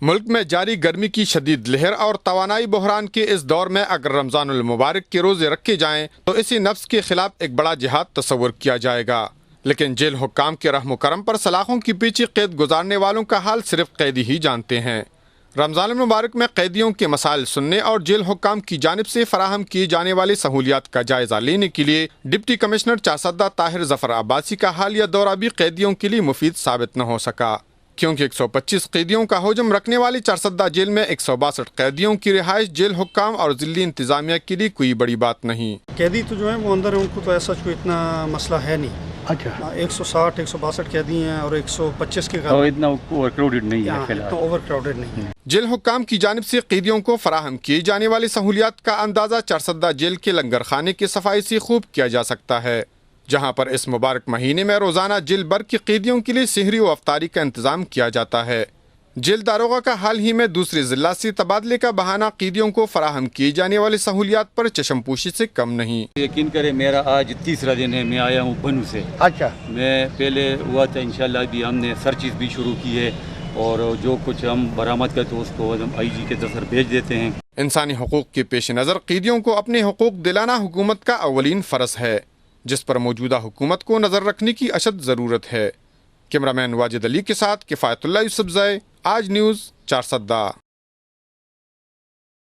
ملک میں جاری گرمی کی شدید لہر اور توانائی بحران کے اس دور میں اگر رمضان المبارک کے روزے رکھے جائیں تو اسی نفس کے خلاف ایک بڑا جہاد تصور کیا جائے گا، لیکن جیل حکام کے رحم و کرم پر سلاخوں کی پیچھے قید گزارنے والوں کا حال صرف قیدی ہی جانتے ہیں۔ رمضان المبارک میں قیدیوں کے مسائل سننے اور جیل حکام کی جانب سے فراہم کی جانے والی سہولیات کا جائزہ لینے کے لیے ڈپٹی کمشنر چارسدہ طاہر ظفر عباسی کا حالیہ دورہ بھی قیدیوں کے لیے مفید ثابت نہ ہو سکا، کیونکہ 125 قیدیوں کا حجم رکھنے والی چارسدہ جیل میں 162 قیدیوں کی رہائش جیل حکام اور ضلعی انتظامیہ کے لیے کوئی بڑی بات نہیں۔ قیدی تو جو ہیں وہ اندر ہیں، ان کو تو ایسا کوئی اتنا مسئلہ ہے نہیں۔ اچھا، 160 162 قیدی ہیں اور 125 کے اتنا اوور کراؤڈڈ نہیں ہے فی الحال، تو اوور کراؤڈڈ نہیں ہے۔ جیل حکام کی جانب سے قیدیوں کو فراہم کی جانے والی سہولیات کا اندازہ چارسدہ جیل کے لنگر خانے کی صفائی سے خوب کیا جا سکتا ہے، جہاں پر اس مبارک مہینے میں روزانہ جیل بھر کے قیدیوں کے لیے سحری و افطاری کا انتظام کیا جاتا ہے۔ جیل داروغہ کا حال ہی میں دوسرے ضلع سے تبادلے کا بہانہ قیدیوں کو فراہم کی جانے والی سہولیات پر چشم پوشی سے کم نہیں۔ یقین کرے میرا آج تیسرا دن ہے، میں آیا ہوں بنو سے۔ اچھا، میں پہلے ہوا تھا، انشاءاللہ ابھی ہم نے سرچز بھی شروع کی ہے اور جو کچھ ہم برآمد کرتے ہیں اس کو ہم آئی جی کے دفتر بھیج دیتے ہیں۔ انسانی حقوق کے پیش نظر قیدیوں کو اپنے حقوق دلانا حکومت کا اولین فرض ہے، جس پر موجودہ حکومت کو نظر رکھنے کی اشد ضرورت ہے۔ کیمرہ مین واجد علی کے ساتھ کفایت اللہ یوسفزئی، آج نیوز، چارسدہ۔